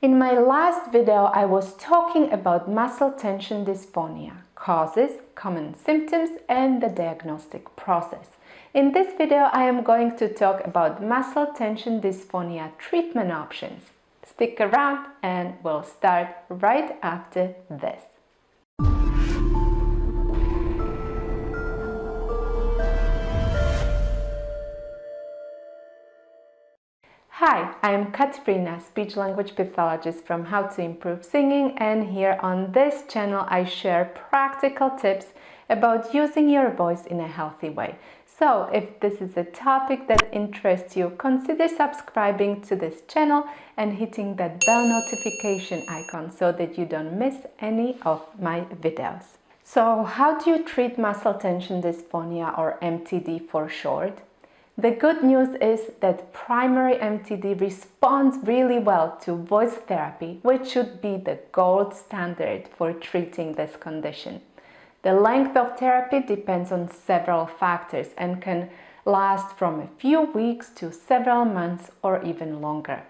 In my last video, I was talking about muscle tension dysphonia, causes, common symptoms, and the diagnostic process. In this video, I am going to talk about muscle tension dysphonia treatment options. Stick around and we'll start right after this. Hi, I am Katarina, speech-language pathologist from How to Improve Singing, and here on this channel I share practical tips about using your voice in a healthy way. So if this is a topic that interests you, consider subscribing to this channel and hitting that bell notification icon so that you don't miss any of my videos. So how do you treat muscle tension dysphonia, or MTD for short? The good news is that primary MTD responds really well to voice therapy, which should be the gold standard for treating this condition. The length of therapy depends on several factors and can last from a few weeks to several months or even longer.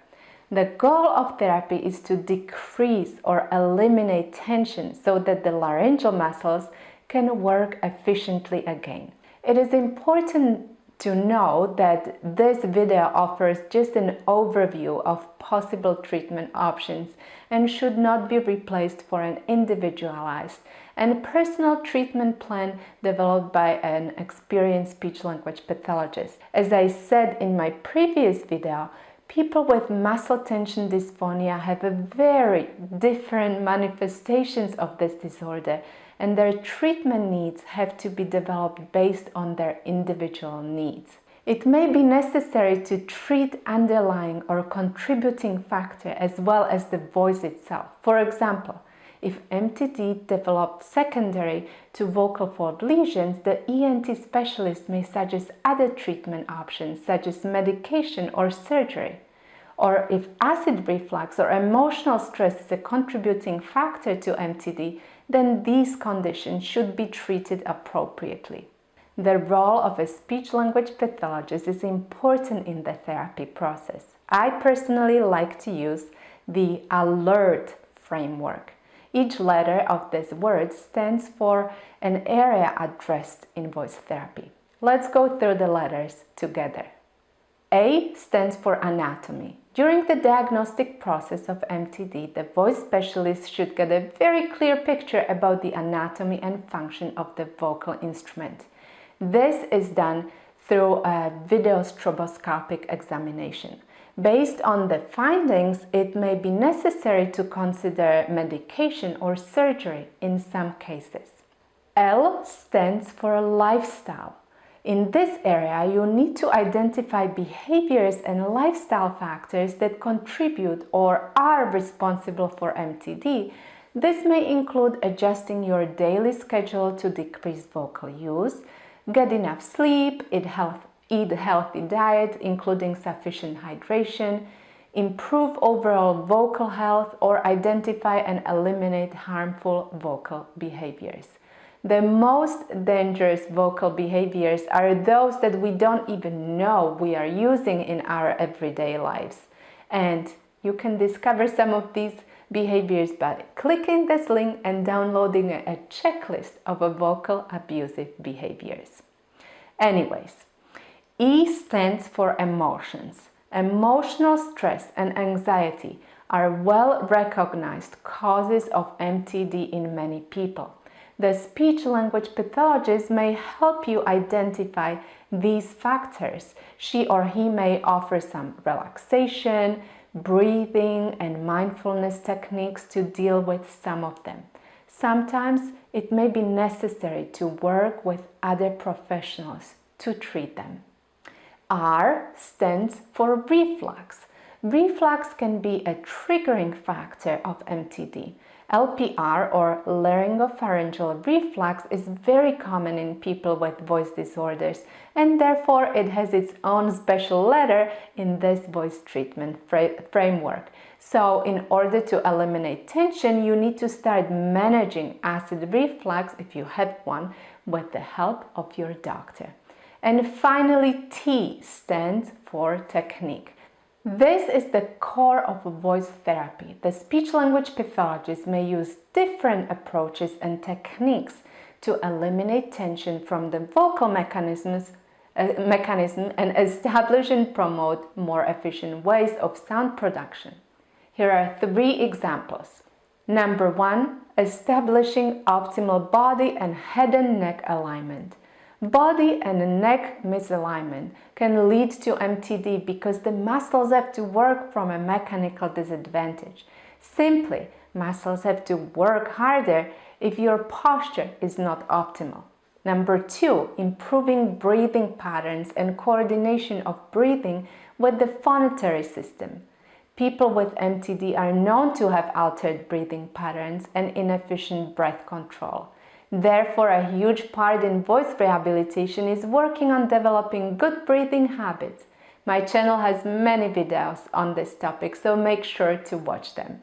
The goal of therapy is to decrease or eliminate tension so that the laryngeal muscles can work efficiently again. It is important to know that this video offers just an overview of possible treatment options and should not be replaced for an individualized and personal treatment plan developed by an experienced speech-language pathologist. As I said in my previous video, people with muscle tension dysphonia have a very different manifestations of this disorder, and their treatment needs have to be developed based on their individual needs. It may be necessary to treat underlying or contributing factor as well as the voice itself. For example, if MTD developed secondary to vocal fold lesions, the ENT specialist may suggest other treatment options such as medication or surgery. Or if acid reflux or emotional stress is a contributing factor to MTD, then these conditions should be treated appropriately. The role of a speech-language pathologist is important in the therapy process. I personally like to use the ALERT framework. Each letter of this word stands for an area addressed in voice therapy. Let's go through the letters together. A stands for anatomy. During the diagnostic process of MTD, the voice specialist should get a very clear picture about the anatomy and function of the vocal instrument. This is done through a video stroboscopic examination. Based on the findings, it may be necessary to consider medication or surgery in some cases. L stands for lifestyle. In this area, you need to identify behaviors and lifestyle factors that contribute or are responsible for MTD. This may include adjusting your daily schedule to decrease vocal use, get enough sleep, eat a healthy diet, including sufficient hydration, improve overall vocal health, or identify and eliminate harmful vocal behaviors. The most dangerous vocal behaviors are those that we don't even know we are using in our everyday lives. And you can discover some of these behaviors by clicking this link and downloading a checklist of vocal abusive behaviors. Anyways, E stands for emotions. Emotional stress and anxiety are well recognized causes of MTD in many people. The speech-language pathologist may help you identify these factors. She or he may offer some relaxation, breathing, and mindfulness techniques to deal with some of them. Sometimes it may be necessary to work with other professionals to treat them. R stands for reflux. Reflux can be a triggering factor of MTD. LPR, or laryngopharyngeal reflux, is very common in people with voice disorders, and therefore it has its own special letter in this voice treatment framework. So in order to eliminate tension, you need to start managing acid reflux, if you have one, with the help of your doctor. And finally, T stands for technique. This is the core of voice therapy. The speech-language pathologist may use different approaches and techniques to eliminate tension from the vocal mechanism and establish and promote more efficient ways of sound production. Here are 3 examples. Number 1, establishing optimal body and head and neck alignment. Body and neck misalignment can lead to MTD because the muscles have to work from a mechanical disadvantage. Simply, muscles have to work harder if your posture is not optimal. Number 2, improving breathing patterns and coordination of breathing with the phonatory system. People with MTD are known to have altered breathing patterns and inefficient breath control. Therefore, a huge part in voice rehabilitation is working on developing good breathing habits. My channel has many videos on this topic, so make sure to watch them.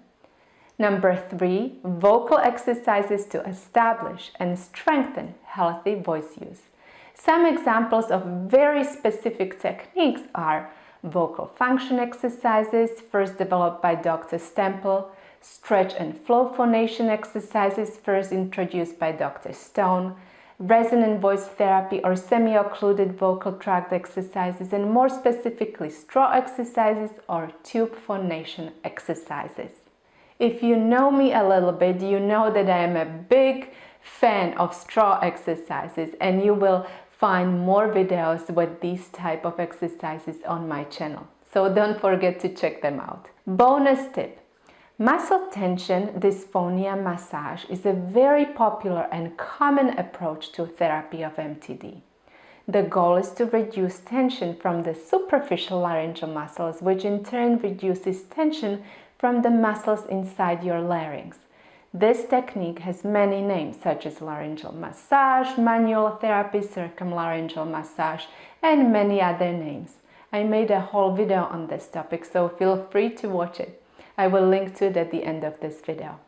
Number 3, vocal exercises to establish and strengthen healthy voice use. Some examples of very specific techniques are vocal function exercises, first developed by Dr. Stemple, stretch and flow phonation exercises, first introduced by Dr. Stone, resonant voice therapy or semi-occluded vocal tract exercises, and more specifically straw exercises or tube phonation exercises. If you know me a little bit, you know that I am a big fan of straw exercises, and you will find more videos with these type of exercises on my channel. So don't forget to check them out. Bonus tip. Muscle tension dysphonia massage is a very popular and common approach to therapy of MTD. The goal is to reduce tension from the superficial laryngeal muscles, which in turn reduces tension from the muscles inside your larynx. This technique has many names such as laryngeal massage, manual therapy, circumlaryngeal massage, and many other names. I made a whole video on this topic, so feel free to watch it. I will link to it at the end of this video.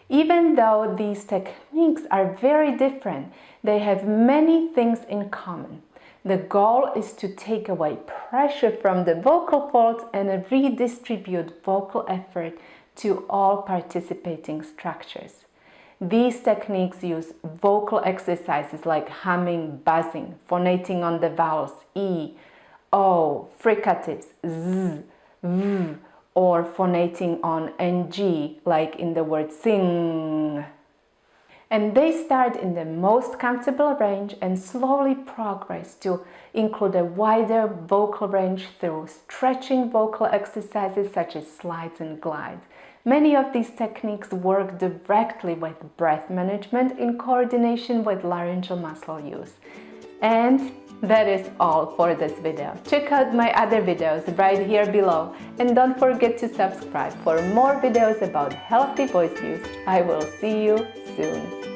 Even though these techniques are very different, they have many things in common. The goal is to take away pressure from the vocal folds and redistribute vocal effort to all participating structures. These techniques use vocal exercises like humming, buzzing, phonating on the vowels E, O, fricatives Z, V, or phonating on NG, like in the word sing. And they start in the most comfortable range and slowly progress to include a wider vocal range through stretching vocal exercises such as slides and glides. Many of these techniques work directly with breath management in coordination with laryngeal muscle use. And that is all for this video. Check out my other videos right here below, and don't forget to subscribe for more videos about healthy voice use. I will see you soon.